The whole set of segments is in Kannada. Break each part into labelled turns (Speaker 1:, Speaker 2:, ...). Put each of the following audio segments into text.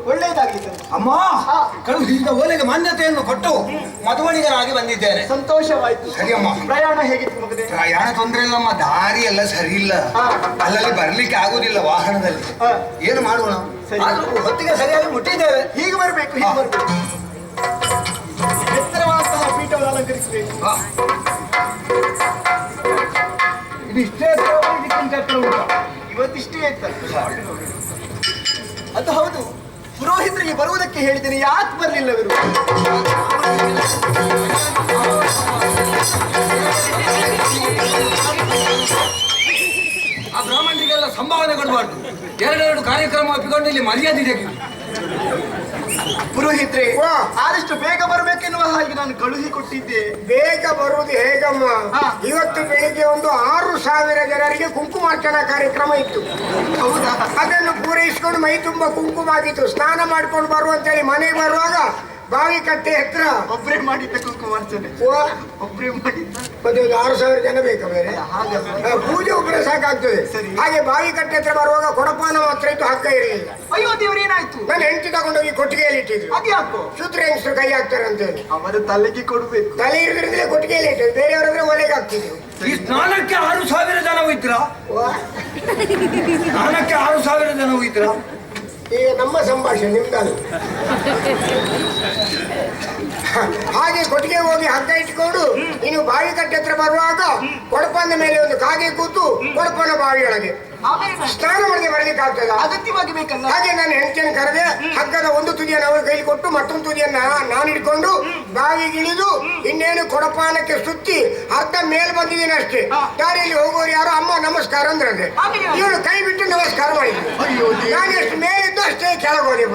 Speaker 1: ಒಳ್ಳೆಯದಾಗಲಿ ಸರ್.
Speaker 2: ಅಮ್ಮ ಕಳುಹಿಸಿದ ಓಲೆಗೆ ಮಾನ್ಯತೆಯನ್ನು ಕೊಟ್ಟು ಮದುವಣಿಗನಾಗಿ ಬಂದಿದ್ದೇನೆ.
Speaker 1: ಸಂತೋಷವಾಯ್ತು.
Speaker 2: ಸರಿ ಅಮ್ಮ.
Speaker 1: ಪ್ರಯಾಣ ಹೇಗಿತ್ತು ಮಗನೇ?
Speaker 2: ಪ್ರಯಾಣ ತೊಂದ್ರೆ ಇಲ್ಲಮ್ಮ, ದಾರಿ ಎಲ್ಲ ಸರಿ ಇಲ್ಲ, ಅಲ್ಲಲ್ಲಿ ಬರ್ಲಿಕ್ಕೆ ಆಗುದಿಲ್ಲ ವಾಹನದಲ್ಲಿ. ಏನು ಮಾಡೋಣ? ಹೊತ್ತಿಗೆ ಸರಿಯಾಗಿ ಮುಟ್ಟಿದ್ದೇವೆ.
Speaker 1: ಹೀಗೆ ಬರಬೇಕು, ಹೀಗೆ ಬರಬೇಕು. ಎತ್ತರವಾದಂತಹ ಪೀಠವನ್ನು ಅಲಂಕರಿಸಬೇಕು.
Speaker 2: ಇದಿಷ್ಟೇ ಇದಕ್ಕಿಂತ ಎತ್ತರ ಉಂಟು.
Speaker 1: ಇವತ್ತಿಷ್ಟೇ ಇತ್ತು. ಅದು ಹೌದು, ಪುರೋಹಿತರಿಗೆ ಬರುವುದಕ್ಕೆ ಹೇಳಿದ್ದೇನೆ, ಯಾಕೆ ಬರಲಿಲ್ಲ ಇವರು?
Speaker 2: ಆ ಬ್ರಾಹ್ಮಣರಿಗೆಲ್ಲ ಸಂಭಾವನೆ ಕೊಡಬಾರ್ದು. ಎರಡೆರಡು ಕಾರ್ಯಕ್ರಮ ಒಪ್ಪಿಕೊಂಡು ಇಲ್ಲಿ ಮರ್ಯಾದೆ ಇದೆ.
Speaker 1: ಪುರೋಹಿತ್ರೆ, ಆದಷ್ಟು ಬೇಗ ಬರಬೇಕೆನ್ನುವ ಹಾಗೆ ನಾನು ಕಳುಹಿ ಕೊಟ್ಟಿದ್ದೆ.
Speaker 3: ಬೇಗ ಬರುವುದು ಹೇಗಮ್ಮ? ಇವತ್ತು ಬೆಳಿಗ್ಗೆ ಒಂದು 6,000 ಜನರಿಗೆ ಕುಂಕುಮಾರ್ಚನಾ ಕಾರ್ಯಕ್ರಮ ಇತ್ತು.
Speaker 1: ಹೌದಾ?
Speaker 3: ಅದನ್ನು ಪೂರೈಸಿಕೊಂಡು ಮೈ ತುಂಬಾ ಕುಂಕುಮ ಆಗಿತ್ತು. ಸ್ನಾನ ಮಾಡ್ಕೊಂಡು ಬರುವಂತೇಳಿ ಮನೆಗೆ ಬರುವಾಗ ಬಾವಿ ಕಟ್ಟೆ ಹತ್ರ
Speaker 1: ಒಬ್ಬರೇ ಮಾಡಿದ್ದ ಕುಂಕುಮಾರ್ಚನೆ. ಒಬ್ಬರೇ ಮಾಡಿದ್ದ.
Speaker 3: ಮತ್ತೆ ಒಂದು 6,000 ಜನ ಬೇಕಾ ಬೇರೆ? ಪೂಜೆ ಒಬ್ಬರೇ ಸಾಕಾಗ್ತದೆ. ಹಾಗೆ ಬಾವಿ ಕಟ್ಟೆ ಹತ್ರ ಬರುವಾಗ ಕೊಡಪಾನ ಮಾತ್ರ ಇತ್ತು, ಹಗ್ಗ ಇರಲಿಲ್ಲ.
Speaker 1: ಅಯ್ಯೋ ದೇವ್ರ, ಏನಾಯ್ತು?
Speaker 3: ನಾನು ಹೆಂಡತಿ ತಗೊಂಡೋಗಿ ಕೊಟ್ಟಿಗೆಯಲ್ಲಿ ಇಟ್ಟಿದ್ರು.
Speaker 1: ಅದ್ಯಾಕೋ?
Speaker 3: ಶೂದ್ರ ಹೆಂಗಸರು ಕೈ ಹಾಕ್ತಾರೆ ಅಂತೇಳಿ
Speaker 1: ಅವರು ತಲೆಗೆ ಕೊಡ್ಬೇಕು.
Speaker 3: ತಲೆ ಇರಿದ್ರಿಂದಲೇ ಕೊಟ್ಟಿಗೆಯಲ್ಲಿ ಇಟ್ಟಿದ್ರು. ಬೇರೆಯವರಾದ್ರೆ ಒಲೆಗೆ ಹಾಕ್ತಿದ್ರು.
Speaker 2: ಈ ಸ್ನಾನಕ್ಕೆ 6,000 ಜನ ಹೋಯ್ತಿರ? ಸ್ನಾನಕ್ಕೆ 6,000 ಜನ ಹೋಯ್ತಿರ?
Speaker 3: ಈಗ ನಮ್ಮ ಸಂಭಾಷಣೆ ನಿಮ್ದಲ್ಲ. ಹಾಗೆ ಕೊಟ್ಟಿಗೆ ಹೋಗಿ ಹಗ್ಗ ಇಟ್ಕೊಂಡು ಇನ್ನು ಬಾವಿ ಕಟ್ಟೆ ಹತ್ರ ಬರುವಾಗ ಕೊಡಪನ ಮೇಲೆ ಒಂದು ಕಾಗೆ ಕೂತು ಕೊಡಪನ ಬಾವಿಯೊಳಗೆ ಸ್ನಾನ ಮಾಡದೆ ಬರ್ಲಿಕ್ಕೆ ಆಗ್ತದ?
Speaker 1: ಅಗತ್ಯವಾಗಿ ಬೇಕಲ್ಲ.
Speaker 3: ಹಾಗೆ ನಾನು ಹೆಂಡತಿಯನ್ನು ಕರೆದೆ. ಹಗ್ಗದ ಒಂದು ತುದಿಯನ್ನು ಅವರ ಕೈಲಿ ಕೊಟ್ಟು ಮತ್ತೊಂದು ತುದಿಯನ್ನ ನಾನು ಹಿಡ್ಕೊಂಡು ಬಾವಿಗೆ ಇಳಿದು ಇನ್ನೇನು ಕೊಡಪಾನಕ್ಕೆ ಸುತ್ತಿ ಅರ್ಧ ಮೇಲ್ ಬಂದಿದ್ದೀನಿ ಅಷ್ಟೇ. ದಾರಿಯಲ್ಲಿ ಹೋಗೋರು ಯಾರು ಅಮ್ಮ ನಮಸ್ಕಾರ ಅಂದ್ರೆ ಇವನು ಕೈ ಬಿಟ್ಟು ನಮಸ್ಕಾರ ಮಾಡಿದ್ರು. ನಾನು ಎಷ್ಟು ಮೇಲಿದ್ದು ಅಷ್ಟೇ ಕೆಳಗೋದೆ.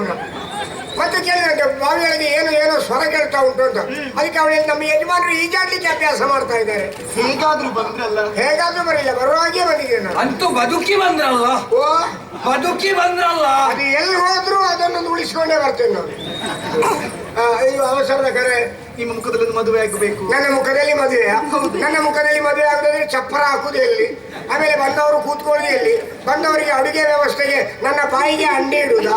Speaker 3: ಮತ್ತೆ ಕೇಳಿದಂತೆ ಬಾವಿಯೊಳಗೆ ಏನೋ ಸ್ವರ ಕೇಳ್ತಾ ಉಂಟು ಅಂತ. ಅದಕ್ಕೆ ಅವಳಿಗೆ ನಮ್ಮ ಯಜಮಾನರು ಈಜಾಡ್ಲಿಕ್ಕೆ ಅಭ್ಯಾಸ ಮಾಡ್ತಾ ಇದ್ದಾರೆ.
Speaker 1: ಹೇಗಾದ್ರೂ ಬಂದ್ರಲ್ಲ?
Speaker 3: ಹೇಗಾದ್ರೂ ಬರಲಿಲ್ಲ, ಬರುವಾಗೇ ಬಂದಿದ್ದೇನೆ ನಾನು.
Speaker 2: ಅಂತೂ ಬದುಕಿ ಬಂದ್ರಲ್ಲ. ಬದುಕಿ ಬಂದ್ರಲ್ಲ.
Speaker 3: ಅದು ಎಲ್ಲಿ ಹೋದ್ರು ಅದನ್ನೊಂದು ಉಳಿಸ್ಕೊಂಡೇ ಬರ್ತೇನೆ ನಾವು. ಇದು ಅವಸರದ ಕರೆ.
Speaker 1: ನಿಮ್ಮ ಮುಖದಲ್ಲಿ ಒಂದು ಮದುವೆ ಆಗಬೇಕು.
Speaker 3: ನನ್ನ ಮುಖದಲ್ಲಿ ಮದುವೆ? ನನ್ನ ಮುಖದಲ್ಲಿ ಮದುವೆ ಆಗೋದಾದ್ರೆ ಚಪ್ಪರ ಹಾಕುದು ಎಲ್ಲಿ? ಆಮೇಲೆ ಬಂದವರು ಕೂತ್ಕೊಳ್ಳಿ ಎಲ್ಲಿ? ಬಂದವರಿಗೆ ಅಡುಗೆ ವ್ಯವಸ್ಥೆಗೆ ನನ್ನ ಬಾಯಿಗೆ ಅಂಡೆ ಇಡುವುದ?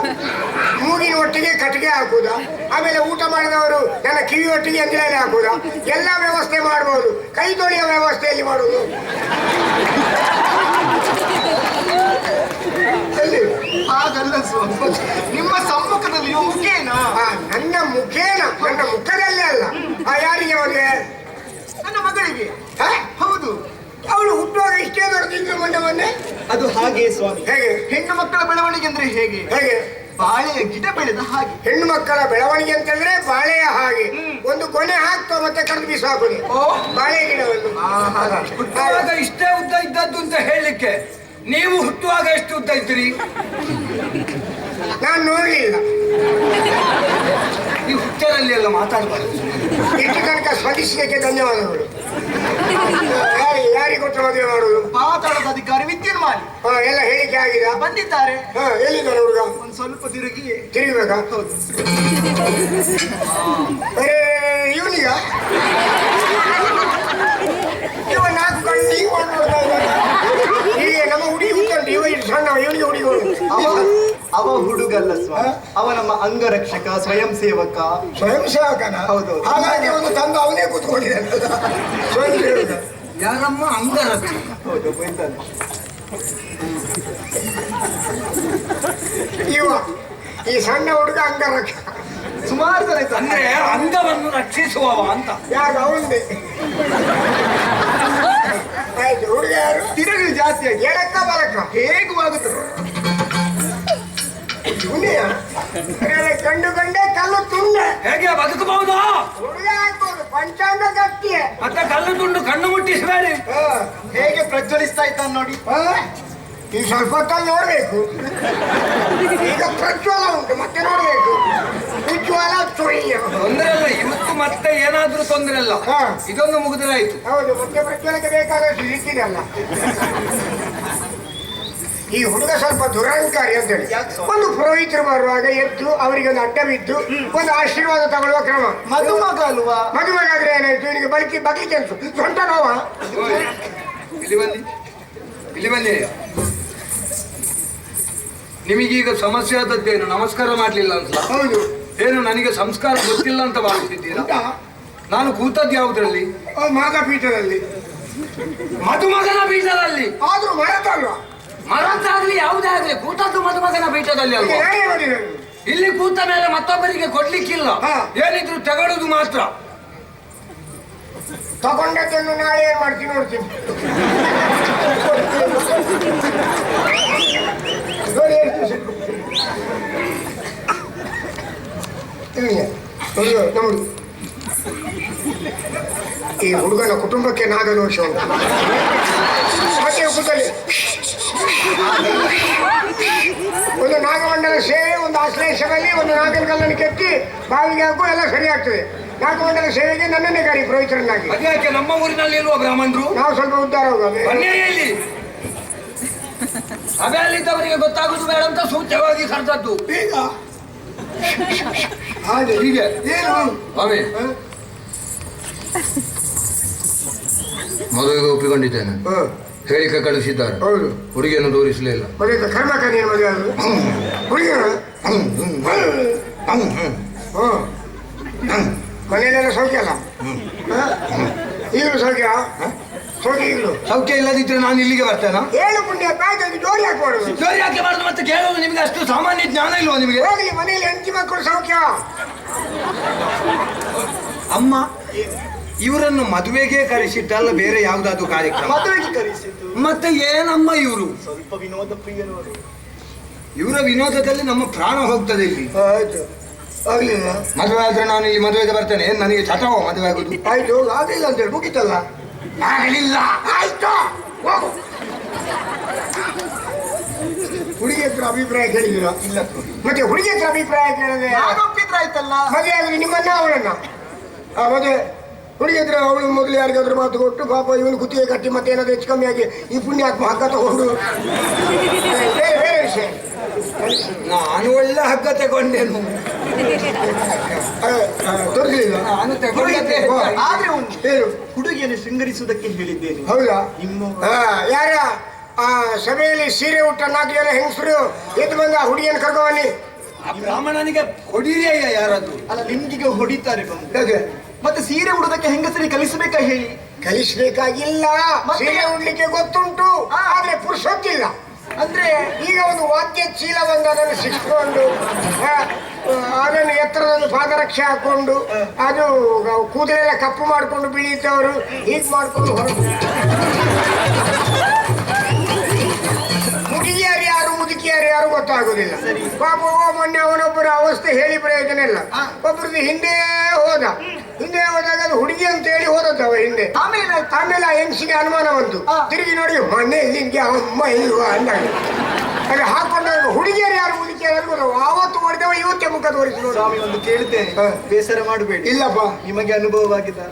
Speaker 3: ಮೂಗಿನ ಒಟ್ಟಿಗೆ ಕಟ್ಟಿಗೆ ಹಾಕುದ? ಆಮೇಲೆ ಊಟ ಮಾಡಿದವರು ನನ್ನ ಕಿವಿ ಒಟ್ಟಿಗೆ ಅಂಗಡಿಯಲ್ಲಿ ಹಾಕುದ? ಎಲ್ಲ ವ್ಯವಸ್ಥೆ ಮಾಡಬಹುದು. ಕೈ ತೊಳೆಯುವ ವ್ಯವಸ್ಥೆಯಲ್ಲಿ ಮಾಡುವುದು
Speaker 1: ಹಾಗಲ್ಲ ಸ್ವಾಮಿ, ನಿಮ್ಮ ಸಮ್ಮುಖದಲ್ಲಿ ಮುಖೇನ.
Speaker 3: ನನ್ನ ಮುಖೇನ? ನನ್ನ ಮುಖದಲ್ಲಿ ಅಲ್ಲ. ಯಾರಿಗೆ ಮದುವೆ?
Speaker 1: ನನ್ನ ಮಗಳಿಗೆ. ಹೌದು.
Speaker 3: ಅವಳು ಹುಟ್ಟುವಾಗ ಇಷ್ಟೇ ದೊಡ್ಡದಿದ್ದು ಮೊನ್ನೆ.
Speaker 1: ಅದು ಹಾಗೆ ಸ್ವಾಮಿ.
Speaker 3: ಹೇಗೆ?
Speaker 1: ಹೆಣ್ಣು ಮಕ್ಕಳ ಬೆಳವಣಿಗೆ ಅಂದ್ರೆ ಹೇಗೆ?
Speaker 3: ಹೇಗೆ?
Speaker 1: ಬಾಳೆಯ ಗಿಡ ಬೆಳೆದ ಹಾಗೆ.
Speaker 3: ಹೆಣ್ಣು ಮಕ್ಕಳ ಬೆಳವಣಿಗೆ ಅಂತಂದ್ರೆ ಬಾಳೆಯ ಹಾಗೆ. ಒಂದು ಕೊನೆ ಹಾಕ್ತೋ ಮತ್ತೆ ಕರೆದು ಬಿಸಾಕುದು ಬಾಳೆ ಗಿಡವನ್ನು.
Speaker 2: ಹುಟ್ಟುವಾಗ ಇಷ್ಟೇ ಉದ್ದ ಇದ್ದದ್ದು ಅಂತ ಹೇಳಲಿಕ್ಕೆ, ನೀವು ಹುಟ್ಟುವಾಗ ಎಷ್ಟು ಉದ್ದ ಇದ್ದೀರಿ?
Speaker 3: ನಾನು ನೋಡ್ಲಿಲ್ಲ.
Speaker 2: ನೀವು ಹುಟ್ಟರಲ್ಲಿ ಎಲ್ಲ ಮಾತಾಡಬಾರ್ದು.
Speaker 3: ಇಷ್ಟು ತನಕ ಸ್ಪಂದಿಸಿದ್ದಕ್ಕೆ ಧನ್ಯವಾದಗಳು. ಯಾರಿಗೆ ಕೊಟ್ಟು ಮದುವೆ ಮಾಡುದು?
Speaker 1: ಮಾತಾಡೋದ ಅಧಿಕಾರಿ ವಿದ್ಯುನ್ಮಾಲಿ.
Speaker 3: ಎಲ್ಲ ಹೇಳಿಕೆ ಆಗಿದೆ.
Speaker 1: ಬಂದಿದ್ದಾರೆ.
Speaker 3: ಎಲ್ಲಿದ್ದಾರೆ ಹುಡುಗ?
Speaker 1: ಒಂದ್ ಸ್ವಲ್ಪ
Speaker 3: ತಿರುಗಬೇಕಾ?
Speaker 1: ಹೌದು.
Speaker 3: ಇವನಿಗ ಇವ 4 ಕಣ್ಣು ಈಗ ನೋಡ್ತಾ ಇದ್ದಾನೆ. ಈಗ ನಮ್ಮ ಹುಡುಗಿ ಉಂಟು, ಇವ ಇಷ್ಟು ಸಣ್ಣ, ಇವನಿಗೆ ಹುಡುಗಿ
Speaker 1: ಅವ ಹುಡುಗಲ್ಲ ಸ್ವಾಮಿ, ಅವ ನಮ್ಮ ಅಂಗರಕ್ಷಕ, ಸ್ವಯಂ ಸೇವಕ.
Speaker 3: ಸ್ವಯಂ ಸೇವಕನ?
Speaker 1: ಹೌದು.
Speaker 3: ಹಾಗಾಗಿ ಒಂದು ತಂದು ಅವನೇ ಕೂತ್ಕೊಂಡಿದ್ದಾನೆ. ಸ್ವಯಂ ಸೇವಕ
Speaker 2: ಯಾರಮ್ಮ? ಅಂಗರಕ್ಷಕ.
Speaker 1: ಹೌದು, ಬೈತಾನೆ
Speaker 3: ಇವ. ಈ ಸಣ್ಣ ಹುಡುಗ ಅಂಗರಕ್ಷಕ.
Speaker 1: ಸುಮಾರು ಜನ
Speaker 2: ಅಂದ್ರೆ ಅಂಗವನ್ನು ರಕ್ಷಿಸುವವ ಅಂತ.
Speaker 3: ಯಾರು? ಅವನ್ನೇ. ಆಯ್ತು. ಹುಡುಗ ಯಾರು?
Speaker 1: ತಿರುಗಿ ಜಾಸ್ತಿ ಆಗಿ
Speaker 3: ಎಡಕ್ಕ ಬಲಕ್ಕ
Speaker 1: ಹೇಗೂ ಆಗುತ್ತದೆ.
Speaker 3: ಕಂಡು ಕಂಡೆ ಕಲ್ಲು ತುಂಡೆ.
Speaker 2: ಹೇಗೆ ಬದುಕಬಹುದಾ?
Speaker 3: ಹುಡುಗ ಆಗ್ಬೋದು, ಪಂಚಾಂಗ ಗಟ್ಟಿ.
Speaker 2: ಮತ್ತೆ ಕಲ್ಲು ತುಂಡು ಕಣ್ಣು ಮುಟ್ಟಿಸಬೇಡಿ.
Speaker 1: ಹೇಗೆ ಪ್ರಜ್ವಲಿಸ್ತಾ ಇದ್ದಾನೆ ನೋಡಿ.
Speaker 3: ಈಗ ಸ್ವಲ್ಪ ಹೊತ್ತಲ್ಲಿ ನೋಡ್ಬೇಕು. ಈಗ ಪ್ರಜ್ವಲ ಉಂಟು, ಮತ್ತೆ ನೋಡ್ಬೇಕು. ಉಜ್ವಲ ಚೊಯ್ಯ.
Speaker 2: ತೊಂದರೆ ಇಲ್ಲ, ಇವತ್ತು ಮತ್ತೆ ಏನಾದ್ರೂ ತೊಂದರೆ ಇಲ್ಲ. ಇದೊಂದು ಮುಗಿದ್ರಾಯ್ತು.
Speaker 3: ಹೌದು, ಮತ್ತೆ ಪ್ರಜ್ವಲಕ್ಕೆ ಬೇಕಾದಷ್ಟು ಸಿಕ್ಕಿದಲ್ಲ. ಈ ಹುಡುಗ ಸ್ವಲ್ಪ ದುರಹಂಕಾರಿ ಅಂತೇಳಿ ಒಂದು ಪುರೋಹಿತರು ಬರುವಾಗ ಎದ್ದು ಅವರಿಗೆ ಒಂದು ಅಡ್ಡ ಬಿದ್ದು ಒಂದು ಆಶೀರ್ವಾದ ತಗೊಳ್ಳುವ ಕ್ರಮ.
Speaker 1: ಮದುಮಗ ಅಲ್ವಾ?
Speaker 3: ಮದುಮಗ ಆದ್ರೆ ಏನಾಯ್ತು? ಇವನಿಗೆ ಬಗ್ಲಿಕ್ಕೆ ಅನ್ಸು. ಸೊಂಟ ನೋವ?
Speaker 2: ಇಲ್ಲಿ ಬನ್ನಿ, ಇಲ್ಲಿ ಬನ್ನಿ. ನಿಮಗೀಗ ಸಮಸ್ಯೆ ಆದದ್ದೇನು? ನಮಸ್ಕಾರ ಮಾಡ್ಲಿಲ್ಲ ಅಂತ?
Speaker 3: ಹೌದು.
Speaker 2: ಏನು ನನಗೆ ಸಂಸ್ಕಾರ ಗೊತ್ತಿಲ್ಲ ಅಂತ ಭಾವಿಸಿದ್ದೀರಾ? ನಾನು ಕೂತದ್ದು ಯಾವುದ್ರಲ್ಲಿ?
Speaker 3: ಮಾಘಪೀಠದಲ್ಲಿ.
Speaker 2: ಮಧುಮಗನ ಪೀಠದಲ್ಲಿ.
Speaker 3: ಆದ್ರೂ ಮರೆತಲ್ವಾ?
Speaker 2: ಮರತ್ತಾಗ್ಲಿ ಯಾವುದೇ ಆಗ್ಲಿ ಕೂತದ್ದು ಮಧುಮಗನ ಪೀಠದಲ್ಲಿ ಅಲ್ವಾ? ಇಲ್ಲಿ ಕೂತ ಮೇಲೆ ಮತ್ತೊಬ್ಬರಿಗೆ ಕೊಡ್ಲಿಕ್ಕಿಲ್ಲ, ಏನಿದ್ರು ತಗೊಳ್ಳುದು ಮಾತ್ರ.
Speaker 3: ತಗೊಂಡದ್ದನ್ನು ನಾಳೆ ಏನ್ ಮಾಡ್ತೀನಿ ನೋಡ್ತೀನಿ. ನೋಡಿ ಈ ಹುಡುಗನ ಕುಟುಂಬಕ್ಕೆ ನಾಗದೋಷ ಉಂಟು. ಮತ್ತೆ ಕೂತಲ್ಲಿ ಒಂದು ನಾಗಮಂಡಲ ಸೇವೆ, ಒಂದು ಆಶ್ಲೇಷದಲ್ಲಿ ಒಂದು ನಾಗನ ಕಲ್ಲನ್ನು ಕೆತ್ತಿ ಬಾವಿಗೆ ಹಾಕು, ಎಲ್ಲ ಸರಿ ಆಗ್ತದೆ. ನಾಗಮಂಡಲ ಸೇವೆಗೆ ನನ್ನನ್ನೇ ಗಾಡಿ ಪುರೋಹಿತರನ್ನಾಗಿ.
Speaker 2: ಅದ್ಯಾಕೆ ನಮ್ಮ ಊರಿನಲ್ಲಿ ಇರುವ ಬ್ರಾಹ್ಮಣರು
Speaker 3: ನಾವು ಸ್ವಲ್ಪ ಉದ್ಧಾರ ಹೋಗೋದು.
Speaker 2: ಸಭೆಯಲ್ಲಿದ್ದವರಿಗೆ ಗೊತ್ತಾಗುದು ಬೇಡ ಅಂತ ಸೂಚ್ಯವಾಗಿ ಕರೆದದ್ದು.
Speaker 3: ಈಗ ಹಾಗೆ
Speaker 2: ಹೀಗೆ
Speaker 3: ಏನು
Speaker 2: ಸ್ವಾಮಿ, ಮದುವೆಗೆ ಒಪ್ಪಿಕೊಂಡಿದ್ದೇನೆ, ಹೇಳಿಕೆ ಕಳಿಸಿದ್ದಾರೆ.
Speaker 3: ಹೌದು.
Speaker 2: ಹುಡುಗಿಯನ್ನು ತೋರಿಸಲಿಲ್ಲ.
Speaker 3: ಮದುವೆ ಕರ್ಮಕ ನೀನು ಮದುವೆ ಆದ್ರು ಹುಡುಗಿ ಮನೆಯಲ್ಲೆಲ್ಲ ಸೌಖ್ಯ ಅಲ್ಲ? ಈಗಲೂ ಸೌಖ್ಯ? ಸೌಖ್ಯ ಈಗಲೂ
Speaker 2: ಸೌಖ್ಯ ಇಲ್ಲದಿದ್ರೆ ನಾನು ಇಲ್ಲಿಗೆ ಬರ್ತೇನಾ?
Speaker 3: ಏಳು ಪುಣ್ಯ ಪ್ಯಾಕ್ ಜೋಡಿ ಹಾಕ್ಬಾರ್ದು.
Speaker 2: ಜೋರಿ ಯಾಕೆ ಮಾಡುದು ಮತ್ತೆ ಕೇಳೋದು? ನಿಮಗೆ ಅಷ್ಟು ಸಾಮಾನ್ಯ ಜ್ಞಾನ ಇಲ್ವಾ ನಿಮಗೆ?
Speaker 3: ಹೋಗ್ಲಿ, ಮನೆಯಲ್ಲಿ ಹೆಂಡತಿ ಮಕ್ಕಳು ಸೌಖ್ಯ.
Speaker 2: ಅಮ್ಮ ಇವರನ್ನು ಮದುವೆಗೆ ಕರೆಸಿಟ್ಟಲ್ಲ, ಬೇರೆ ಯಾವ್ದಾದ್ರು ಕಾರ್ಯಕ್ರಮ?
Speaker 1: ಮದುವೆಗೆ ಕರೆಸಿದ್ದು.
Speaker 2: ಮತ್ತೆ ಏನಮ್ಮ ಇವರು?
Speaker 1: ಸ್ವಲ್ಪ ವಿನೋದ ಪ್ರಿಯನವರು.
Speaker 2: ಇವರ ವಿನೋದದಲ್ಲಿ ನಮ್ಮ ಪ್ರಾಣ ಹೋಗ್ತದೆ ಇಲ್ಲಿ.
Speaker 3: ಆಯ್ತು, ಆಗ್ಲಿಲ್ಲ.
Speaker 2: ಮದುವೆ ಆದ್ರೆ ನಾನು ಈ ಮದುವೆಗೆ ಬರ್ತೇನೆ. ಏನ್ ನನಗೆ ಚಟವೋ ಮದುವೆ ಆಗುದು?
Speaker 3: ಆಯ್ತು, ಆಗ್ಲಿಲ್ಲ ಅಂತೇಳಿ ಮುಗಿತಲ್ಲ.
Speaker 2: ಆಗಲಿಲ್ಲ.
Speaker 3: ಆಯ್ತು, ಹೋಗು. ಹುಡುಗಿ ಹತ್ರ ಅಭಿಪ್ರಾಯ ಕೇಳಿದಿರ?
Speaker 2: ಇಲ್ಲ.
Speaker 3: ಮತ್ತೆ ಹುಡುಗಿ ಹತ್ರ ಅಭಿಪ್ರಾಯ ಕೇಳದೆ
Speaker 1: ನಾನು ಒಪ್ಪಿದ್ರೆ ಆಯ್ತಲ್ಲ.
Speaker 3: ಮದುವೆ ಆದ್ರೆ ನಿಮ್ಮನ್ನ ಅವಳನ್ನ ಮದುವೆ ಹುಡುಗಿ ಹತ್ರ ಅವಳು ಮೊದಲು ಯಾರಿಗಾದ್ರೂ ಮಾತು ಕೊಟ್ಟು ಪಾಪ ಇವನು ಕುತ್ತಿಗೆ ಕಟ್ಟಿ ಮತ್ತೆ ಏನಾದ್ರು ಹೆಚ್ಚು ಕಮ್ಮಿ ಆಗಿ ಈ ಪುಣ್ಯಾತ್ಮ ಹಗ್ಗ ತಗೊಂಡು ಬೇರೆ ವಿಷಯ.
Speaker 2: ನಾನು ಒಳ್ಳೆ ಹಗ್ಗ ತಗೊಂಡೇನು,
Speaker 3: ತೋರಿಸಲಿಲ್ಲ.
Speaker 2: ನಾನು ತಗೊಂಡಿದ್ದೆ.
Speaker 1: ಆದ್ರೆ ಒಂದು
Speaker 3: ಏನು?
Speaker 1: ಹುಡುಗಿಯನ್ನು ಶೃಂಗರಿಸುವುದಕ್ಕೆ ಹೇಳಿದ್ದೇನೆ.
Speaker 3: ಹೌದಾ?
Speaker 1: ನಿಮ್ಮ
Speaker 3: ಯಾರ ಆ ಸಭೆಯಲ್ಲಿ ಸೀರೆ ಉಟ್ಟ 4 ಜನ ಹೆಂಗಸರು ಎದ್ದು ಬಂದ ಹುಡುಗಿಯನ್ನು ಕರ್ಕೊಂಬನ್ನಿ.
Speaker 2: ಬ್ರಾಹ್ಮಣನಿಗೆ ಹೊಡಿರಿಯ ಯಾರಾದ್ರು?
Speaker 1: ಅಲ್ಲ, ನಿಮ್ಗೀಗ ಹೊಡಿತಾರೆ ಬಂದು.
Speaker 3: ಹೇಗೆ?
Speaker 1: ಮತ್ತೆ ಸೀರೆ ಉಡುದಕ್ಕೆ ಹೆಂಗಸರಿಗೆ ಕಲಿಸಬೇಕಾ ಹೇಳಿ?
Speaker 3: ಕಲಿಸ್ಬೇಕಾಗಿಲ್ಲ. ಸೀರೆ ಉಡ್ಲಿಕ್ಕೆ ಗೊತ್ತುಂಟು, ಆದ್ರೆ ಪುರುಷೊತ್ತಿಲ್ಲ. ಅಂದ್ರೆ ಈಗ ಒಂದು ವಾದ್ಯ ಚೀಲ ಬಂದು ಅದನ್ನು ಸಿಕ್ಕೊಂಡು ಅದನ್ನು ಎತ್ತರದಲ್ಲಿ ಪಾದರಕ್ಷೆ ಹಾಕೊಂಡು ಅದು ಕೂದಲೆಲ್ಲ ಕಪ್ಪು ಮಾಡ್ಕೊಂಡು ಬೀಳಿದ್ದವರು ಹೀಗೆ ಮಾಡ್ಕೊಂಡು ಹೊರಟು. ಮುಗಿಯಾರು ಯಾರು ಮುದುಕಿಯಾರು ಯಾರು ಗೊತ್ತಾಗುದಿಲ್ಲ. ಪಾಪ ಮೊನ್ನೆ ಅವನೊಬ್ಬರ ಅವಸ್ಥೆ ಹೇಳಿ ಪ್ರಯೋಜನ ಇಲ್ಲ. ಒಬ್ಬರದ್ದು ಹಿಂದೆ ಹೋದಾಗ ಅದು ಹುಡುಗಿ ಅಂತ ಹೇಳಿ ಹೋದದ್ದವ ಹಿಂದೆ. ಆಮೇಲೆ ಆ ಹೆಂಗಸಿಗೆ ಅನುಮಾನ ಬಂತು. ತಿರುಗಿ ನೋಡಿ ಮನೆ ನಿನ್ಗೆ ಅಮ್ಮ ಇಲ್ವಾ ಅಂದಾಗ ಅದು ಹಾಕೊಂಡಾಗ ಹುಡುಗಿಯರು ಯಾರು ಮುದುಕಿಯಾರು ಆವತ್ತು ಹೊಡೆದವ ಇವತ್ತೇ ಮುಖ ತೋರಿಸಿದ್ರು.
Speaker 1: ಸ್ವಾಮಿ ಒಂದು ಕೇಳ್ತೇನೆ, ಬೇಸರ ಮಾಡಬೇಡಿ.
Speaker 3: ಇಲ್ಲಪ್ಪ,
Speaker 1: ನಿಮಗೆ ಅನುಭವವಾಗಿದೆ?